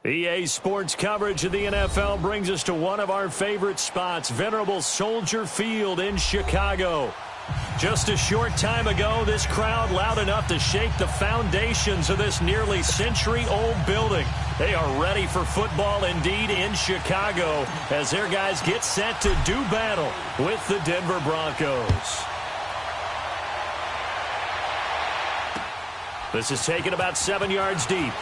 EA Sports coverage of the NFL brings us to one of our favorite spots, venerable Soldier Field in Chicago. Just a short time ago, this crowd loud enough to shake the foundations of this nearly century-old building. They are ready for football indeed in Chicago as their guys get set to do battle with the Denver Broncos. This is taken about 7 yards deep.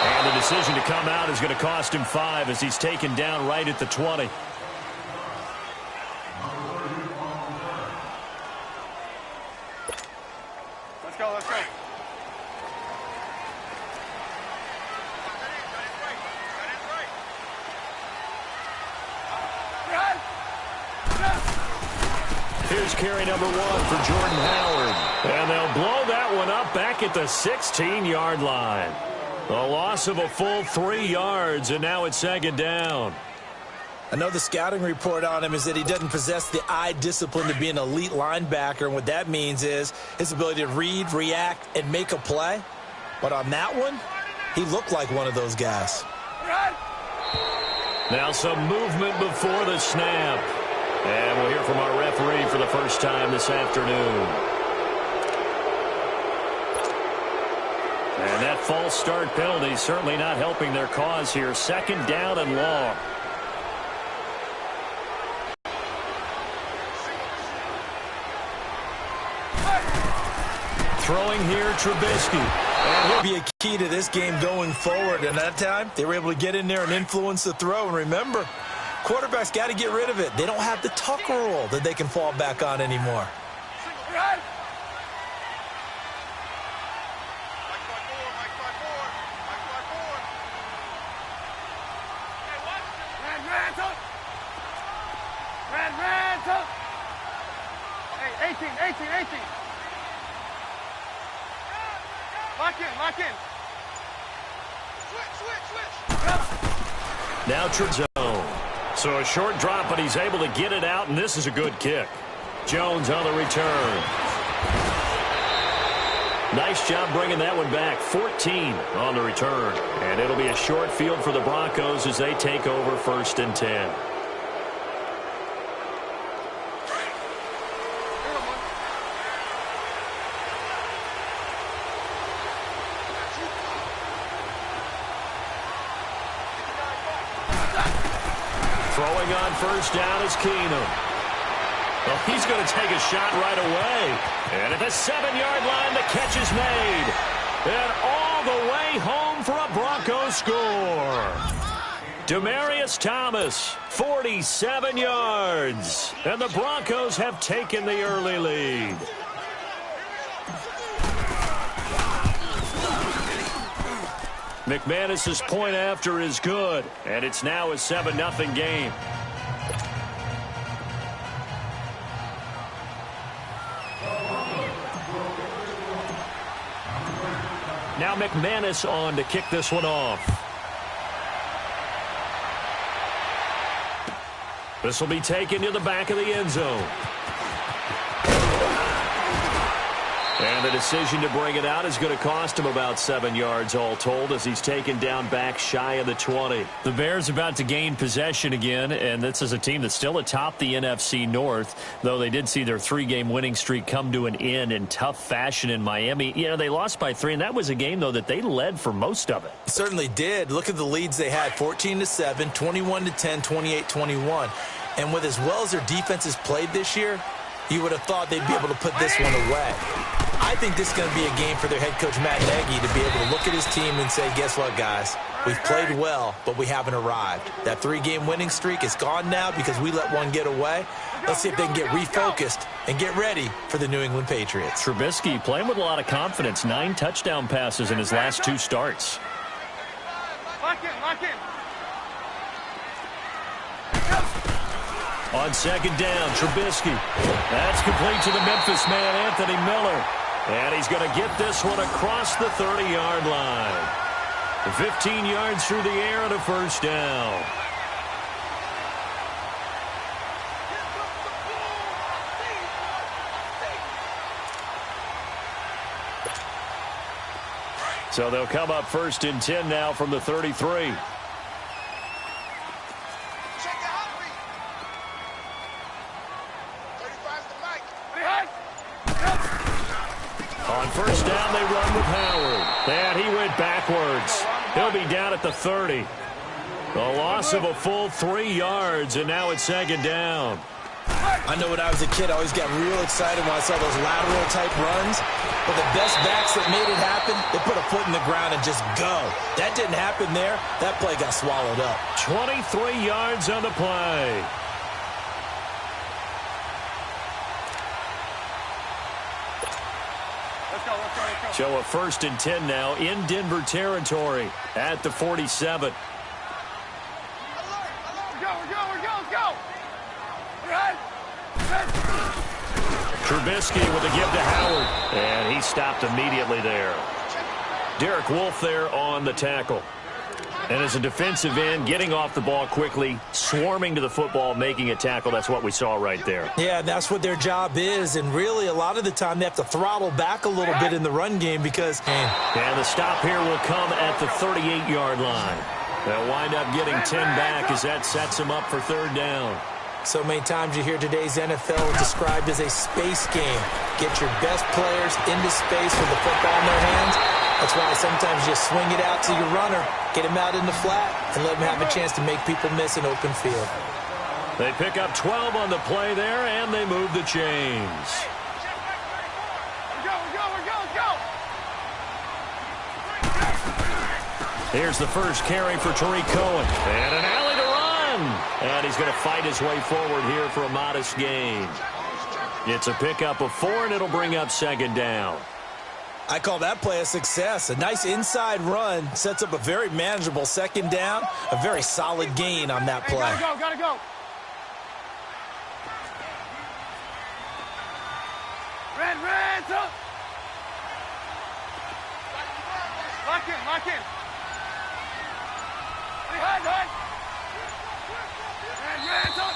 And the decision to come out is going to cost him 5 as he's taken down right at the 20. Let's go, let's go. Here's carry number 1 for Jordan Howard. And they'll blow that one up back at the 16-yard line. A loss of a full 3 yards, and now it's second down. I know the scouting report on him is that he doesn't possess the eye discipline to be an elite linebacker, and what that means is his ability to read, react, and make a play. But on that one, he looked like one of those guys. Now some movement before the snap. And we'll hear from our referee for the first time this afternoon. And that false start penalty certainly not helping their cause here. Second down and long. Throwing here, Trubisky. And he'll be a key to this game going forward. And that time, they were able to get in there and influence the throw. And remember, quarterbacks got to get rid of it. They don't have the Tucker rule that they can fall back on anymore. Hey, 18. Lock in. Switch. Now zone. So a short drop, but he's able to get it out, and this is a good kick. Jones on the return. Nice job bringing that one back. 14 on the return. And it'll be a short field for the Broncos as they take over 1st and 10. Throwing on first down is Keenum. Well, he's going to take a shot right away. And at the 7-yard line, the catch is made. And all the way home for a Broncos score. Demaryius Thomas, 47 yards. And the Broncos have taken the early lead. McManus's point after is good, and it's now a 7-0 game. Now McManus on to kick this one off. This will be taken to the back of the end zone. And the decision to bring it out is going to cost him about 7 yards all told as he's taken down back shy of the 20. The Bears about to gain possession again, and this is a team that's still atop the NFC North, though they did see their 3-game winning streak come to an end in tough fashion in Miami. You know, they lost by 3, and that was a game, though, that they led for most of it. Certainly did. Look at the leads they had, 14-7, 21-10, 28-21. And with as well as their defense has played this year, you would have thought they'd be able to put this one away. I think this is going to be a game for their head coach, Matt Nagy, to be able to look at his team and say, guess what, guys? We've played well, but we haven't arrived. That 3-game winning streak is gone now because we let one get away. Let's see if they can get refocused and get ready for the New England Patriots. Trubisky playing with a lot of confidence. 9 touchdown passes in his last 2 starts. Lock in. On second down, Trubisky. That's complete to the Memphis man, Anthony Miller. And he's going to get this one across the 30-yard line. 15 yards through the air and a first down. So they'll come up 1st and 10 now from the 33. On 1st down, they run with Howard. And he went backwards. He'll be down at the 30. A loss of a full 3 yards, and now it's 2nd down. I know when I was a kid, I always got real excited when I saw those lateral-type runs. But the best backs that made it happen, they put a foot in the ground and just go. That didn't happen there. That play got swallowed up. 23 yards on the play. Let's go. So a 1st and 10 now in Denver territory at the 47. Let's go. Trubisky with a give to Howard. And he stopped immediately there. Derek Wolfe there on the tackle. And as a defensive end, getting off the ball quickly, swarming to the football, making a tackle. That's what we saw right there. Yeah, that's what their job is. And really, a lot of the time, they have to throttle back a little bit in the run game because... And the stop here will come at the 38-yard line. They'll wind up getting 10 back as that sets them up for 3rd down. So many times you hear today's NFL described as a space game. Get your best players into space with the football in their hands. That's why sometimes you just swing it out to your runner, get him out in the flat, and let him have a chance to make people miss an open field. They pick up 12 on the play there, and they move the chains. Let's go. Here's the first carry for Tariq Cohen. And an alley to run. And he's going to fight his way forward here for a modest gain. It's a pickup of 4, and it'll bring up 2nd down. I call that play a success. A nice inside run sets up a very manageable 2nd down. A very solid gain on that play. Hey, gotta go. Red, up. Lock in. Hide. Red, up.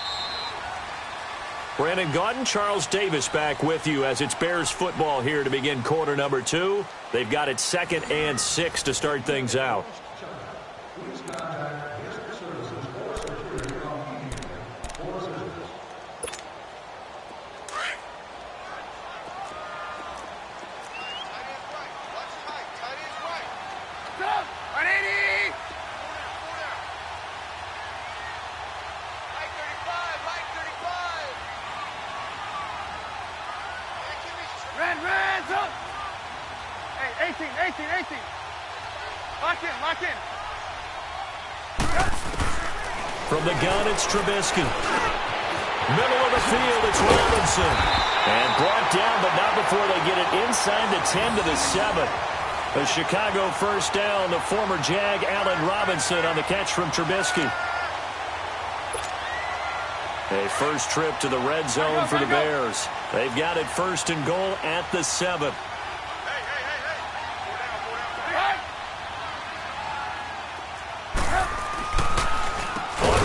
Brandon Gaudin, Charles Davis back with you as it's Bears football here to begin quarter number 2. They've got it 2nd and 6 to start things out. Red's up. Hey, 18. Lock in. From the gun, it's Trubisky. Middle of the field, it's Robinson. And brought down, but not before they get it inside the 10 to the 7. A Chicago 1st down, the former Jag Allen Robinson on the catch from Trubisky. A first trip to the red zone for the Bears. They've got it 1st and goal at the 7. On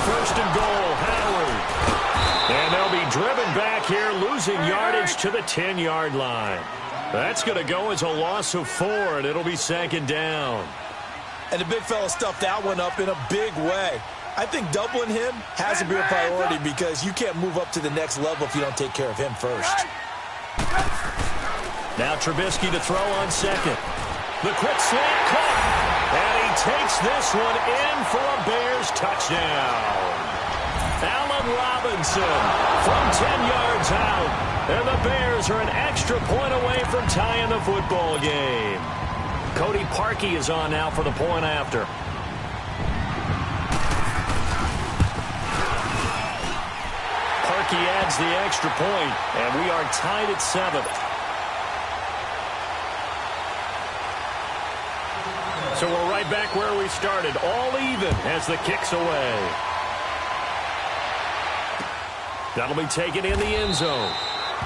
1st and goal, Howard. And they'll be driven back here, losing yardage to the 10-yard line. That's going to go as a loss of 4, and it'll be 2nd down. And the big fella stuffed that one up in a big way. I think doubling him has to be a priority because you can't move up to the next level if you don't take care of him first. Now Trubisky to throw on 2nd. The quick slant caught. And he takes this one in for a Bears touchdown. Allen Robinson from 10 yards out. And the Bears are an extra point away from tying the football game. Cody Parkey is on now for the point after. He adds the extra point, and we are tied at 7. So we're right back where we started, all even as the kick's away. That'll be taken in the end zone.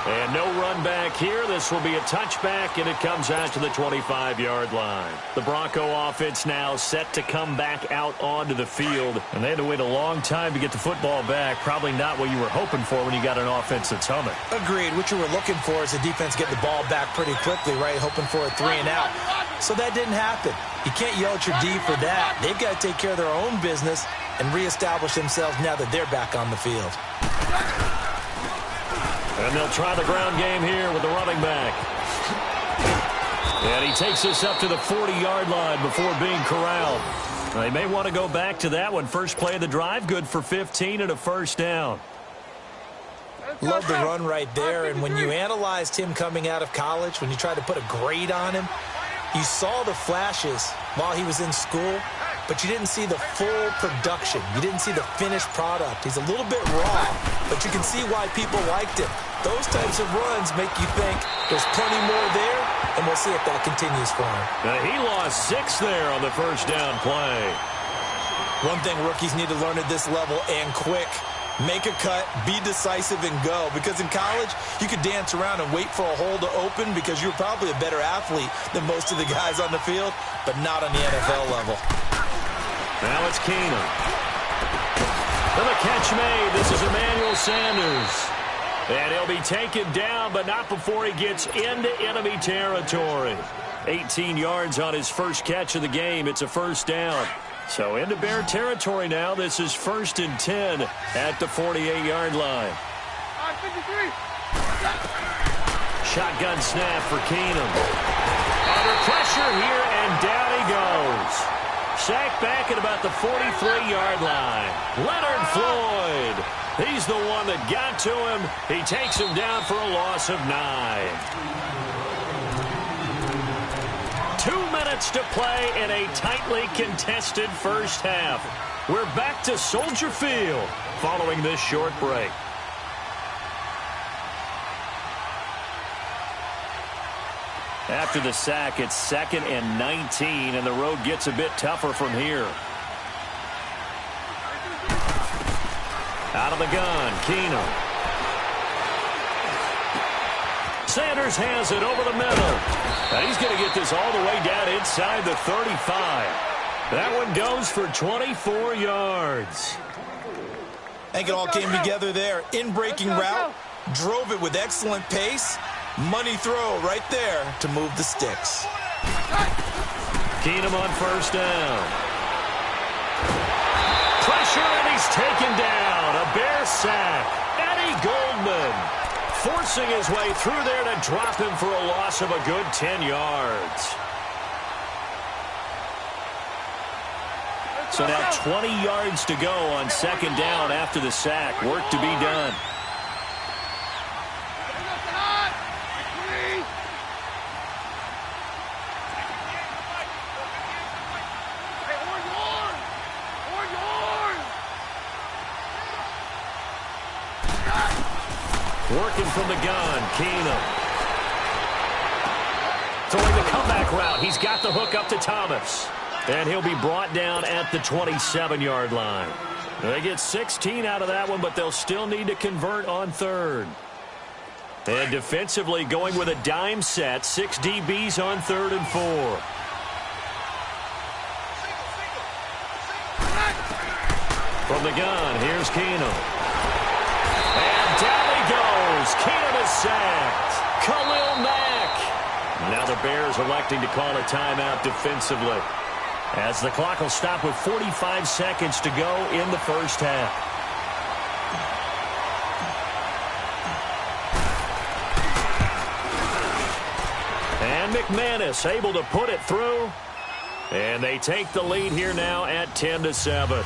And no run back here. This will be a touchback, and it comes out to the 25-yard line. The Bronco offense now set to come back out onto the field. And they had to wait a long time to get the football back. Probably not what you were hoping for when you got an offense that's humming. Agreed. What you were looking for is the defense get the ball back pretty quickly, right? Hoping for a 3 and out. So that didn't happen. You can't yell at your D for that. They've got to take care of their own business and reestablish themselves now that they're back on the field. And they'll try the ground game here with the running back. And he takes this up to the 40-yard line before being corralled. They may want to go back to that one. First play of the drive, good for 15 and a first down. Love the run right there. And when you analyzed him coming out of college, when you tried to put a grade on him, you saw the flashes while he was in school, but you didn't see the full production. You didn't see the finished product. He's a little bit raw, but you can see why people liked him. Those types of runs make you think there's plenty more there, and we'll see if that continues for him. He lost 6 there on the first down play. One thing rookies need to learn at this level, and quick, make a cut, be decisive, and go. Because in college, you could dance around and wait for a hole to open because you're probably a better athlete than most of the guys on the field, but not on the NFL level. Now it's Keenum. And the catch made. This is Emmanuel Sanders. And he'll be taken down, but not before he gets into enemy territory. 18 yards on his first catch of the game. It's a first down. So into Bear territory now. This is 1st and 10 at the 48-yard line. 53. Shotgun snap for Keenum. Under pressure here, and down he goes. Sacked back at about the 43-yard line. Leonard Floyd. He's the one that got to him. He takes him down for a loss of 9. 2 minutes to play in a tightly contested first half. We're back to Soldier Field following this short break. After the sack, it's 2nd and 19, and the road gets a bit tougher from here. Out of the gun, Keenum. Sanders has it over the middle. And he's going to get this all the way down inside the 35. That one goes for 24 yards. I think it all came together there. In-breaking route, drove it with excellent pace. Money throw right there to move the sticks. Keenum on first down. Pressure, and he's taken down. A Bear sack. Eddie Goldman forcing his way through there to drop him for a loss of a good 10 yards. So now 20 yards to go on 2nd down after the sack. Work to be done. Working from the gun, Keenum. Throwing the comeback route. He's got the hook up to Thomas. And he'll be brought down at the 27-yard line. They get 16 out of that one, but they'll still need to convert on 3rd. And defensively going with a dime set. 6 DBs on 3rd and 4. From the gun, here's Keenum. And down he goes. Keenum is sacked. Khalil Mack. Now the Bears electing to call a timeout defensively, as the clock will stop with 45 seconds to go in the first half. And McManus able to put it through. And they take the lead here now at 10-7.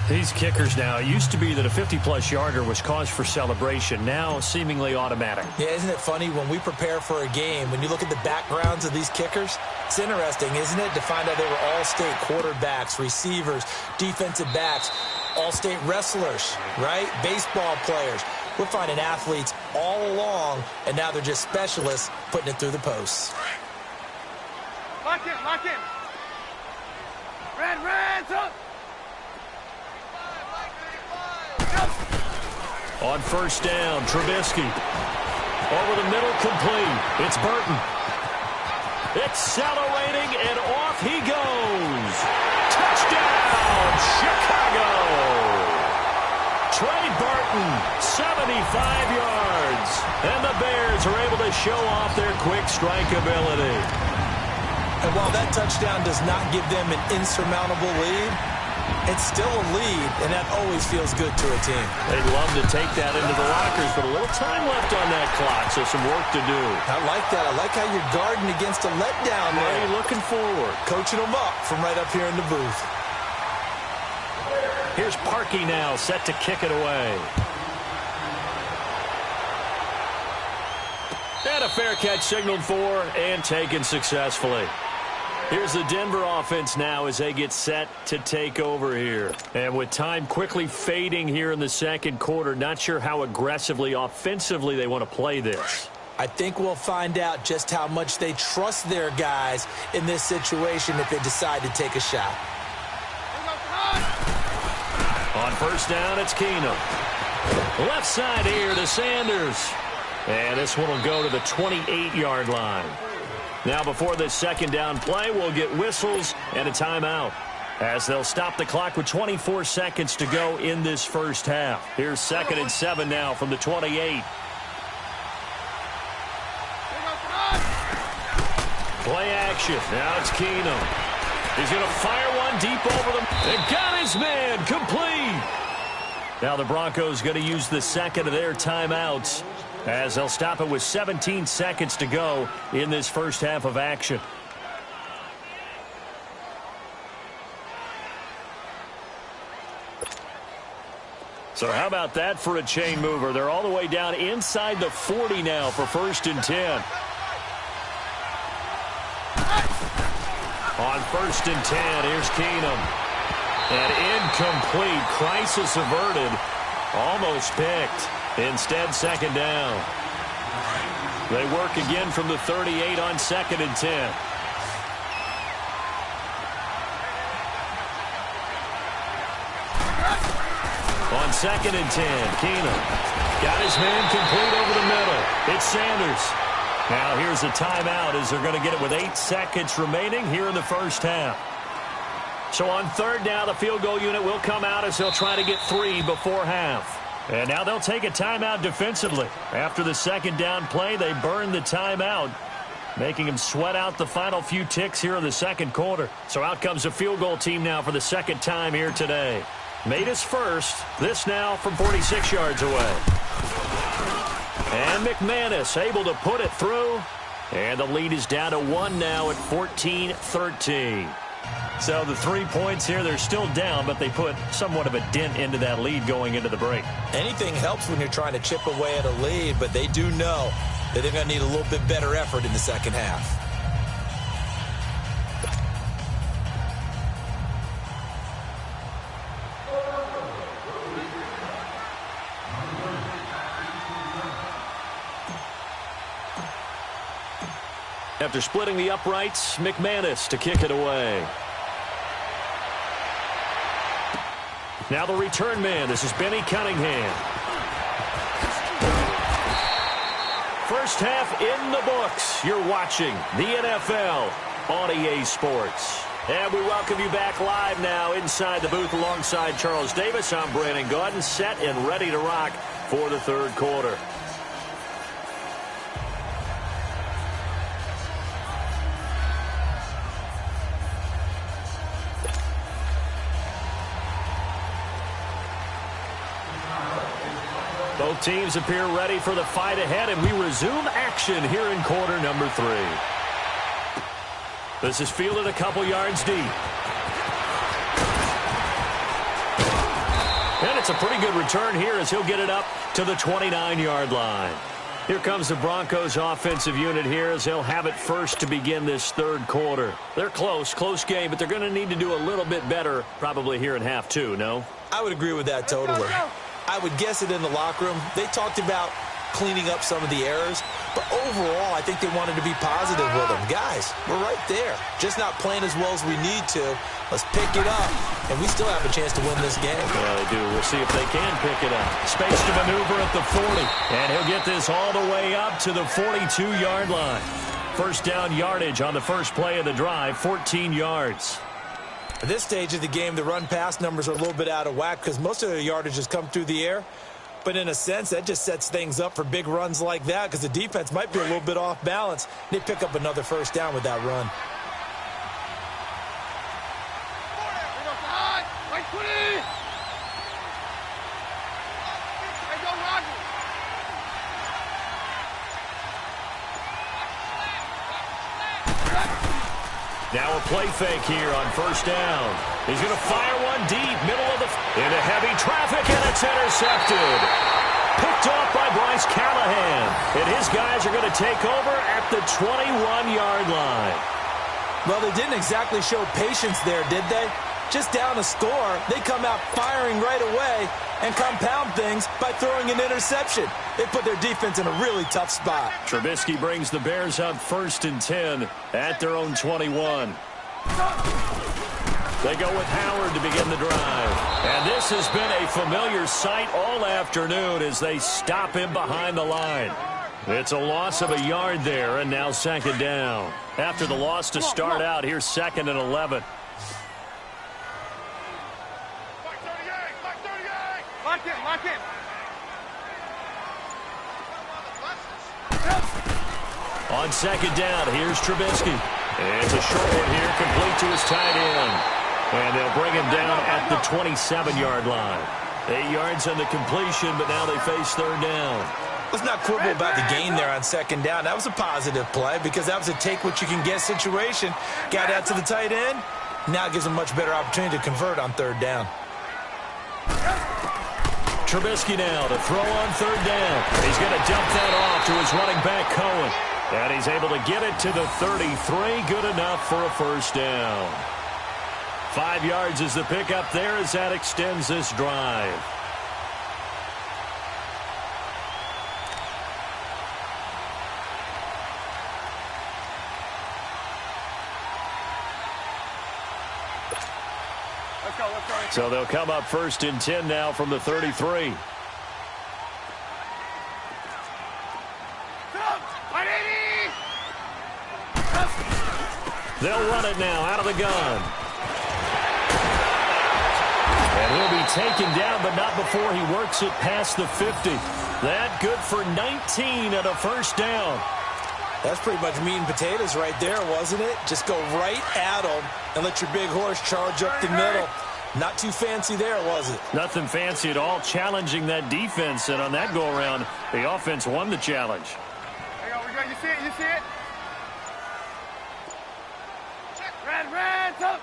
These kickers now, it used to be that a 50-plus yarder was cause for celebration. Now seemingly automatic. Yeah, isn't it funny when we prepare for a game, when you look at the backgrounds of these kickers, it's interesting, isn't it, to find out they were all-state quarterbacks, receivers, defensive backs, all-state wrestlers, right? Baseball players. We're finding athletes all along, and now they're just specialists putting it through the posts. Lock in, lock in. Red, up. On first down, Trubisky. Over the middle, complete. It's Burton. Accelerating, and off he goes. Touchdown, Chicago. Trey Burton, 75 yards. And the Bears are able to show off their quick strike ability. And while that touchdown does not give them an insurmountable lead, it's still a lead, and that always feels good to a team. They'd love to take that into the lockers, but a little time left on that clock, so some work to do. I like that. I like how you're guarding against a letdown there. Hey, looking forward. Coaching them up from right up here in the booth. Here's Parkey now, set to kick it away. And a fair catch signaled for and taken successfully. Here's the Denver offense now as they get set to take over here. And with time quickly fading here in the second quarter, not sure how aggressively, offensively they want to play this. I think we'll find out just how much they trust their guys in this situation if they decide to take a shot. On first down, it's Keenum. Left side here to Sanders. And this one will go to the 28-yard line. Now, before this second down play, we'll get whistles and a timeout as they'll stop the clock with 24 seconds to go in this first half. Here's 2nd and 7 now from the 28. Play action. Now it's Keenum. He's going to fire one deep over them. And got his man complete. Now the Broncos going to use the second of their timeouts as they'll stop it with 17 seconds to go in this first half of action. So how about that for a chain mover? They're all the way down inside the 40 now for 1st and 10. On 1st and 10, here's Keenum. And incomplete. Crisis averted. Almost picked. Instead, 2nd down. They work again from the 38 on 2nd and 10. On 2nd and 10, Keenum got his man complete over the middle. It's Sanders. Now here's a timeout as they're going to get it with 8 seconds remaining here in the first half. So on 3rd down, the field goal unit will come out as they'll try to get 3 before half. And now they'll take a timeout defensively. After the 2nd down play, they burn the timeout, making them sweat out the final few ticks here in the second quarter. So out comes the field goal team now for the 2nd time here today. Made his first. This now from 46 yards away. And McManus able to put it through. And the lead is down to 1 now at 14-13. So the 3 points here, they're still down, but they put somewhat of a dent into that lead going into the break. Anything helps when you're trying to chip away at a lead, but they do know that they're going to need a little bit better effort in the second half. After splitting the uprights, McManus to kick it away. Now the return man. This is Benny Cunningham. First half in the books. You're watching the NFL on EA Sports. And we welcome you back live now inside the booth alongside Charles Davis. I'm Brandon Gaudin, set and ready to rock for the third quarter. Both teams appear ready for the fight ahead, and we resume action here in quarter number 3. This is fielded a couple yards deep. And it's a pretty good return here as he'll get it up to the 29-yard line. Here comes the Broncos offensive unit here as they'll have it first to begin this third quarter. They're close game, but they're going to need to do a little bit better probably here in half 2, no? I would agree with that totally. I would guess it in the locker room. They talked about cleaning up some of the errors. But overall, I think they wanted to be positive with him. Guys, we're right there. Just not playing as well as we need to. Let's pick it up, and we still have a chance to win this game. Yeah, they do. We'll see if they can pick it up. Space to maneuver at the 40, and he'll get this all the way up to the 42-yard line. First down yardage on the first play of the drive, 14 yards. At this stage of the game, the run-pass numbers are a little bit out of whack because most of the yardage has come through the air. But in a sense, that just sets things up for big runs like that because the defense might be a little bit off balance. They pick up another first down with that run. Now a play fake here on first down. He's going to fire one deep, middle of the... into heavy traffic, and it's intercepted. Picked off by Bryce Callahan. And his guys are going to take over at the 21-yard line. Well, they didn't exactly show patience there, did they? Just down a score, they come out firing right away and compound things by throwing an interception. They put their defense in a really tough spot. Trubisky brings the Bears up 1st and 10 at their own 21. They go with Howard to begin the drive. And this has been a familiar sight all afternoon as they stop him behind the line. It's a loss of a yard there, and now 2nd down. After the loss to start out, here's 2nd and 11. Lock in. On 2nd down, here's Trubisky. It's a short one here, complete to his tight end. And they'll bring him down at the 27-yard line. 8 yards on the completion, but now they face 3rd down. Let's not quibble about the gain there on 2nd down. That was a positive play because that was a take-what-you-can-get situation. Got out to the tight end. Now it gives them a much better opportunity to convert on 3rd down. Trubisky now to throw on 3rd down. He's going to dump that off to his running back, Cohen. And he's able to get it to the 33. Good enough for a first down. 5 yards is the pickup there as that extends this drive. So they'll come up 1st and 10 now from the 33. They'll run it now out of the gun. And he'll be taken down, but not before he works it past the 50. That good for 19 and a first down. That's pretty much meat and potatoes right there, wasn't it? Just go right at them and let your big horse charge up the middle. Not too fancy there, was it? Nothing fancy at all, challenging that defense. And on that go-around, the offense won the challenge. There you go, we're good. You see it? You see it? Red, up.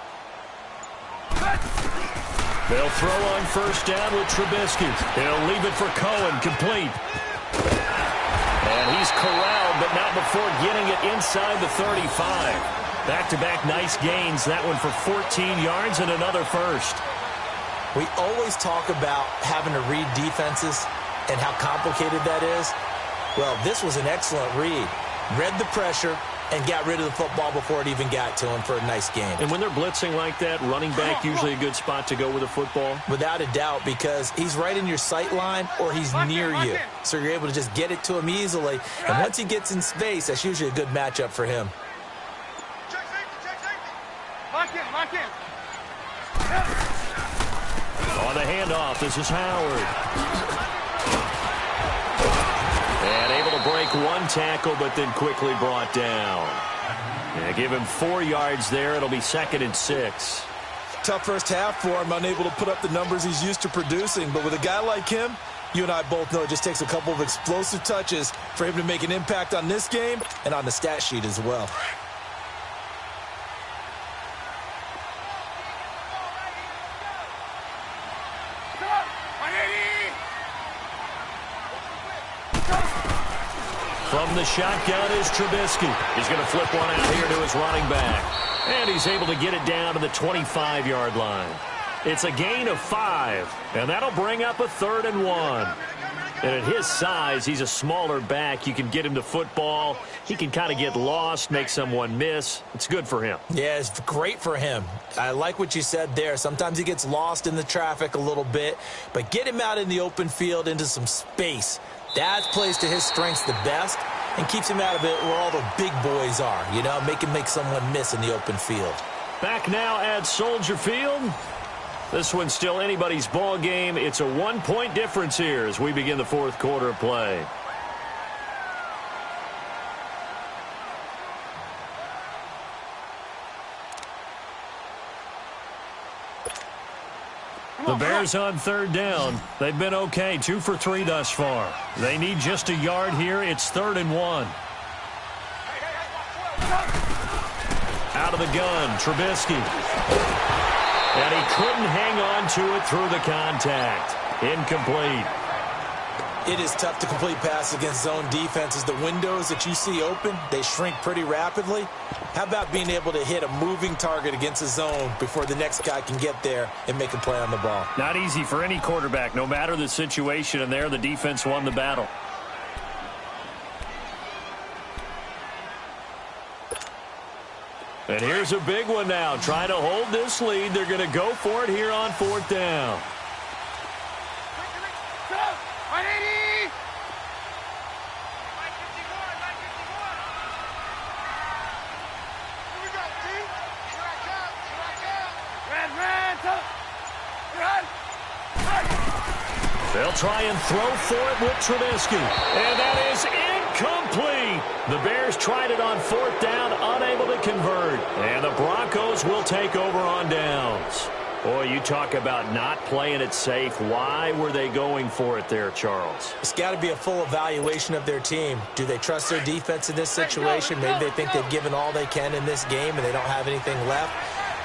They'll throw on first down with Trubisky. He'll leave it for Cohen, complete. And he's corralled, but not before getting it inside the 35. Back-to-back nice gains. That one for 14 yards and another first. We always talk about having to read defenses and how complicated that is. Well, this was an excellent read. Read the pressure and got rid of the football before it even got to him for a nice game. And when they're blitzing like that, running back usually a good spot to go with a football? Without a doubt, because he's right in your sight line or he's near you. So you're able to just get it to him easily. And once he gets in space, that's usually a good matchup for him. Lock in. On the handoff, this is Howard. And able to break one tackle, but then quickly brought down. Yeah, give him 4 yards there. It'll be 2nd and 6. Tough first half for him, unable to put up the numbers he's used to producing. But with a guy like him, you and I both know it just takes a couple of explosive touches for him to make an impact on this game and on the stat sheet as well. From the shotgun is Trubisky. He's going to flip one out here to his running back. And he's able to get it down to the 25-yard line. It's a gain of 5, and that'll bring up a 3rd and 1. And at his size, he's a smaller back. You can get him the football. He can kind of get lost, make someone miss. It's good for him. Yeah, it's great for him. I like what you said there. Sometimes he gets lost in the traffic a little bit, but get him out in the open field into some space. That plays to his strengths the best and keeps him out of it where all the big boys are, you know, make him make someone miss in the open field. Back now at Soldier Field. This one's still anybody's ball game. It's a 1-point difference here as we begin the fourth quarter of play. The Bears on third down. They've been okay, 2 for 3 thus far. They need just a yard here. It's 3rd and 1. Out of the gun, Trubisky. And he couldn't hang on to it through the contact. Incomplete. It is tough to complete pass against zone defenses. The windows that you see open, they shrink pretty rapidly. How about being able to hit a moving target against a zone before the next guy can get there and make a play on the ball? Not easy for any quarterback, no matter the situation, and there the defense won the battle. And here's a big one now. Trying to hold this lead. They're going to go for it here on 4th down. They'll try and throw for it with Trubisky. And that is incomplete. The Bears tried it on 4th down, unable to convert. And the Broncos will take over on downs. Boy, you talk about not playing it safe. Why were they going for it there, Charles? It's got to be a full evaluation of their team. Do they trust their defense in this situation? Maybe they think they've given all they can in this game and they don't have anything left.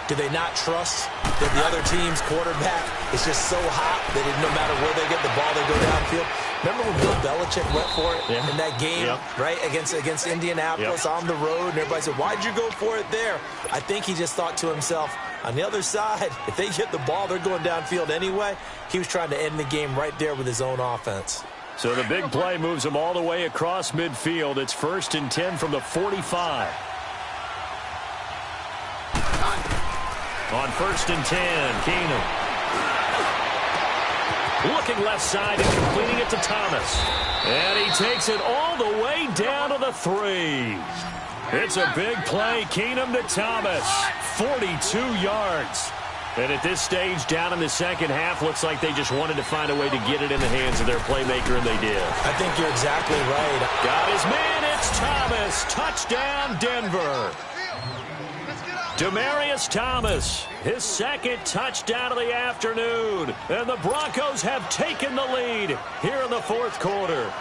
Do they not trust that the other team's quarterback is just so hot that no matter where they get the ball, they go downfield? Remember when Bill Belichick went for it in that game, right, against Indianapolis on the road, and everybody said, why'd you go for it there? I think he just thought to himself, on the other side, if they get the ball, they're going downfield anyway. He was trying to end the game right there with his own offense. So the big play moves them all the way across midfield. It's 1st and 10 from the 45. On 1st and 10, Keenum. Looking left side and completing it to Thomas. And he takes it all the way down to the 3. It's a big play. Keenum to Thomas. 42 yards. And at this stage, down in the second half, looks like they just wanted to find a way to get it in the hands of their playmaker, and they did. I think you're exactly right. Got his man. It's Thomas. Touchdown, Denver. Demaryius Thomas, his 2nd touchdown of the afternoon. And the Broncos have taken the lead here in the 4th quarter.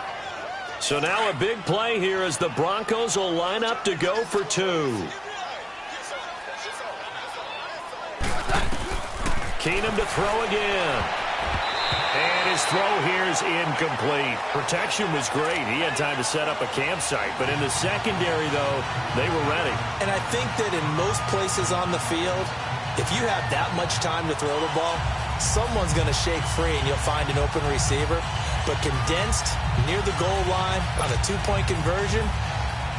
So now a big play here as the Broncos will line up to go for 2. Keenum to throw again. And his throw here is incomplete. Protection was great. He had time to set up a campsite. But in the secondary, though, they were ready. And I think that in most places on the field, if you have that much time to throw the ball, someone's going to shake free and you'll find an open receiver. But condensed near the goal line on a 2-point conversion,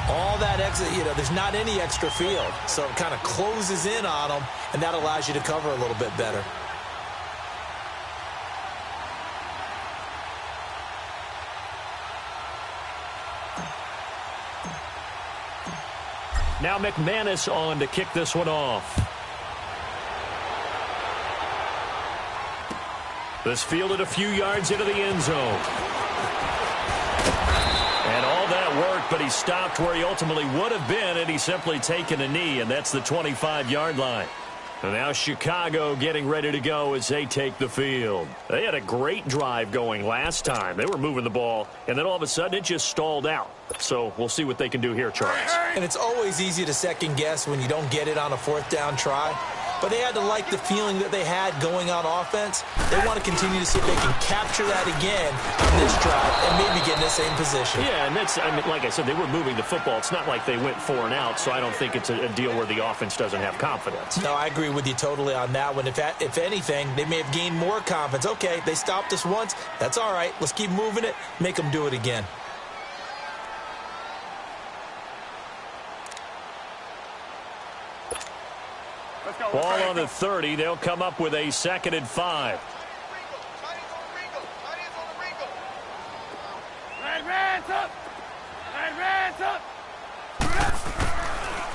all that exit, there's not any extra field. So it kind of closes in on them, and that allows you to cover a little bit better. Now McManus on to kick this one off. This fielded a few yards into the end zone. And all that worked, but he stopped where he ultimately would have been, and he's simply taken a knee, and that's the 25-yard line. And now Chicago getting ready to go as they take the field. They had a great drive going last time. They were moving the ball, and then all of a sudden it just stalled out. So we'll see what they can do here, Charles. And it's always easy to second guess when you don't get it on a 4th down try. but they had to like the feeling that they had going on offense. They want to continue to see if they can capture that again on this drive and maybe get in the same position. Yeah, and that's, I mean, like I said, they were moving the football. It's not like they went 4 and out, so I don't think it's a deal where the offense doesn't have confidence. No, I agree with you totally on that one. If anything, they may have gained more confidence. Okay, they stopped us once. That's all right. Let's keep moving it. Make them do it again. Ball on the 30. They'll come up with a 2nd and 5.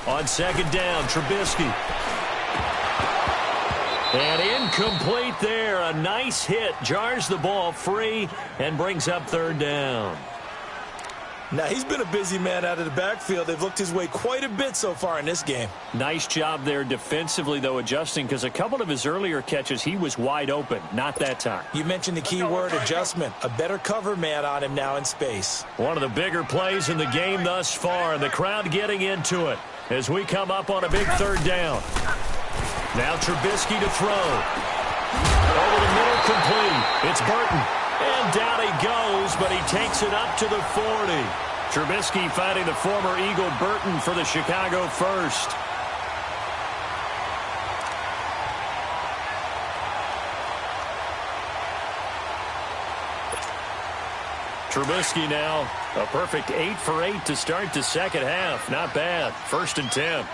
On 2nd down, Trubisky. And incomplete there. A nice hit. Jars the ball free and brings up 3rd down. Now, he's been a busy man out of the backfield. They've looked his way quite a bit so far in this game. Nice job there defensively, though, adjusting, because a couple of his earlier catches, he was wide open. Not that time. You mentioned the key word, adjustment. A better cover man on him now in space. One of the bigger plays in the game thus far, and the crowd getting into it as we come up on a big 3rd down. Now Trubisky to throw. Over the middle, complete. It's Burton. And down he goes, but he takes it up to the 40. Trubisky finding the former Eagle Burton for the Chicago first. Trubisky now, a perfect 8 for 8 to start the second half. Not bad. 1st and 10.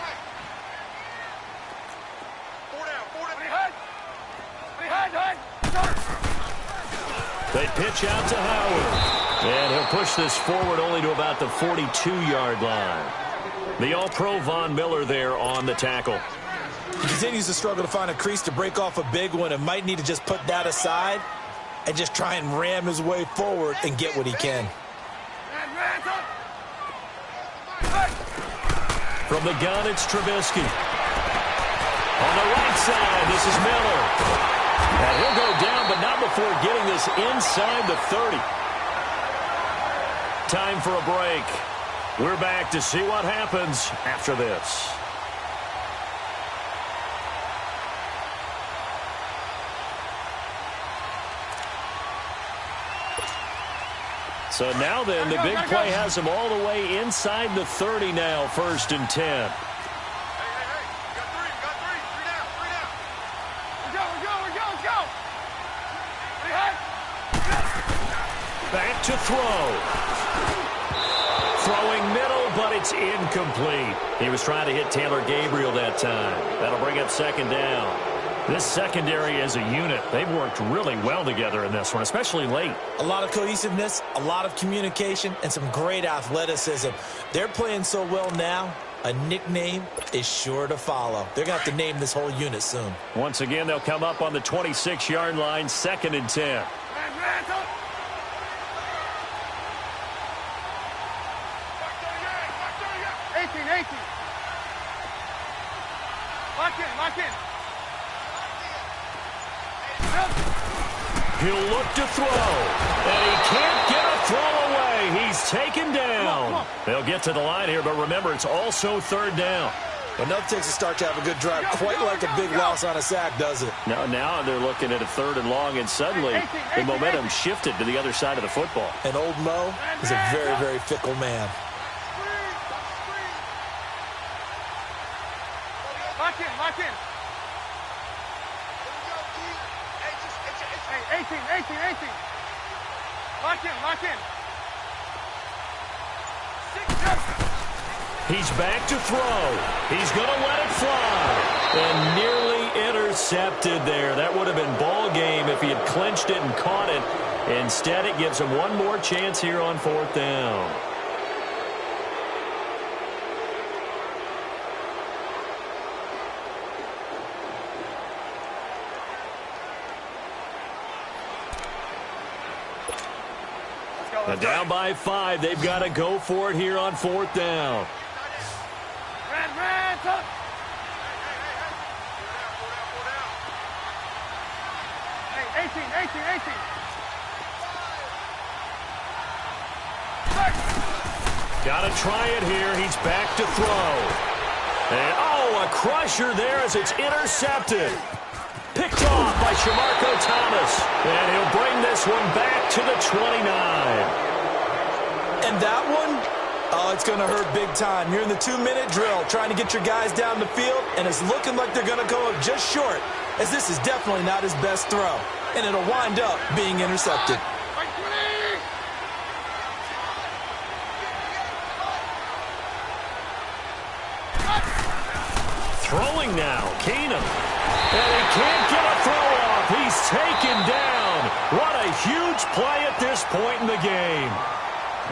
They pitch out to Howard. And he'll push this forward only to about the 42-yard line. The All-Pro Von Miller there on the tackle. He continues to struggle to find a crease to break off a big one and might need to just put that aside and just try and ram his way forward and get what he can. From the gun, it's Trubisky. On the right side, this is Miller. And he'll go down, but not before getting this inside the 30. Time for a break. We're back to see what happens after this. So now then, the big play has him all the way inside the 30 now, 1st and 10. Back to throw. Throwing middle, but it's incomplete. He was trying to hit Taylor Gabriel that time. That'll bring up 2nd down. This secondary as a unit, they've worked really well together in this one, especially late. A lot of cohesiveness, a lot of communication, and some great athleticism. They're playing so well now, a nickname is sure to follow. They're going to have to name this whole unit soon. Once again, they'll come up on the 26-yard line, 2nd and 10. 18. Lock in. He'll look to throw, and he can't get a throw away. He's taken down. They'll get to the line here, but remember, it's also 3rd down. Enough takes a start to have a good drive, quite like a big loss on a sack, does it? Now they're looking at a 3rd and long, and suddenly the momentum shifted to the other side of the football. And old Mo is a very, very fickle man. Lock in. 18. Lock in. He's back to throw. He's going to let it fly. And nearly intercepted there. That would have been ball game if he had clinched it and caught it. Instead, it gives him one more chance here on 4th down. Now down by 5. They've got to go for it here on 4th down. Red, up. Hey, 18. Got to try it here. He's back to throw. And, a crusher there as it's intercepted. Picked off by Shamarko Thomas. And he'll bring this one back to the 29. And that one, oh, it's going to hurt big time. You're in the 2-minute drill trying to get your guys down the field, and it's looking like they're going to go up just short, as this is definitely not his best throw. And it'll wind up being intercepted. Throwing now, Keenum. And he can't get a throw off. He's taken down. What a huge play at this point in the game.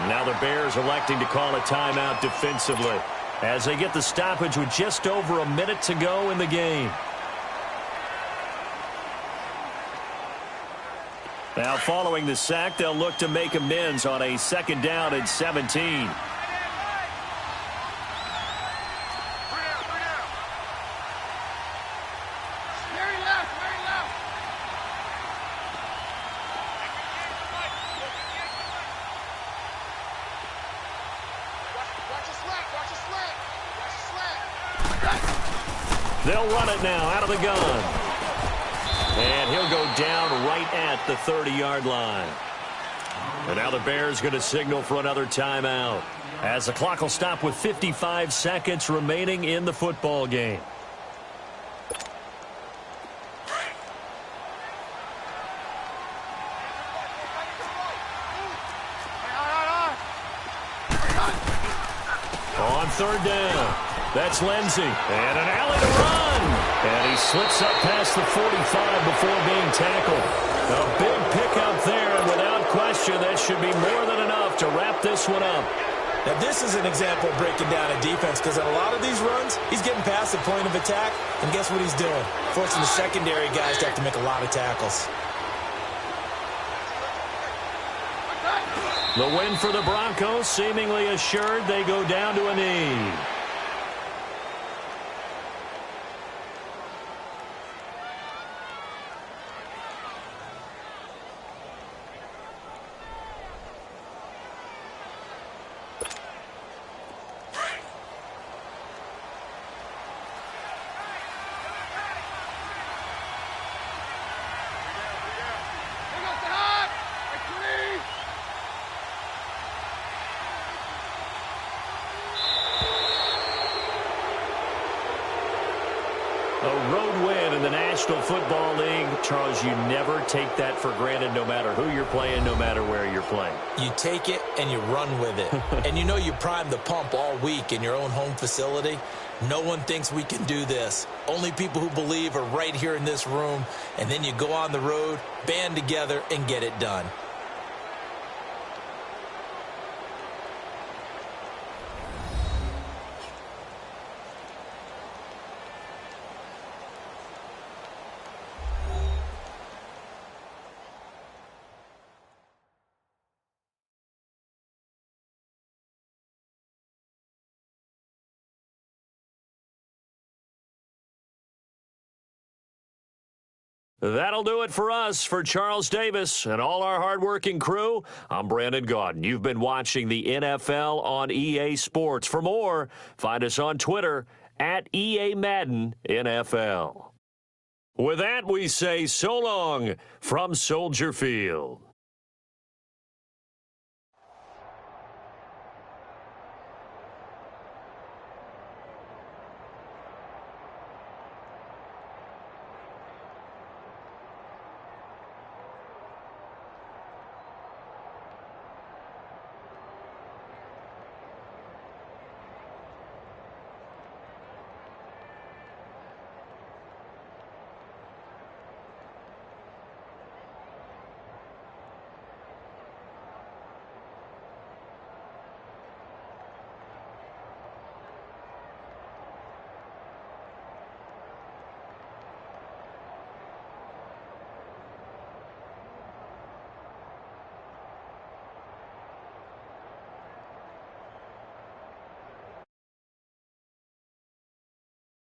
Now the Bears electing to call a timeout defensively as they get the stoppage with just over a minute to go in the game. Now following the sack, they'll look to make amends on a 2nd down and 17. They'll run it now out of the gun. And he'll go down right at the 30-yard line. And now the Bears going to signal for another timeout as the clock will stop with 55 seconds remaining in the football game. On 3rd down. That's Lindsey. And an alley to run. And he slips up past the 45 before being tackled. A big pickup there, and without question, that should be more than enough to wrap this one up. Now, this is an example of breaking down a defense, because in a lot of these runs, he's getting past the point of attack, and guess what he's doing? Forcing the secondary guys to have to make a lot of tackles. The win for the Broncos seemingly assured. They go down to a knee. A road win in the National Football League. Charles, you never take that for granted, no matter who you're playing, no matter where you're playing. You take it and you run with it. And you know you primed the pump all week in your own home facility. No one thinks we can do this. Only people who believe are right here in this room. And then you go on the road, band together, and get it done. That'll do it for us. For Charles Davis and all our hardworking crew, I'm Brandon Gaudin. You've been watching the NFL on EA Sports. For more, find us on Twitter at EA Madden NFL. With that, we say so long from Soldier Field.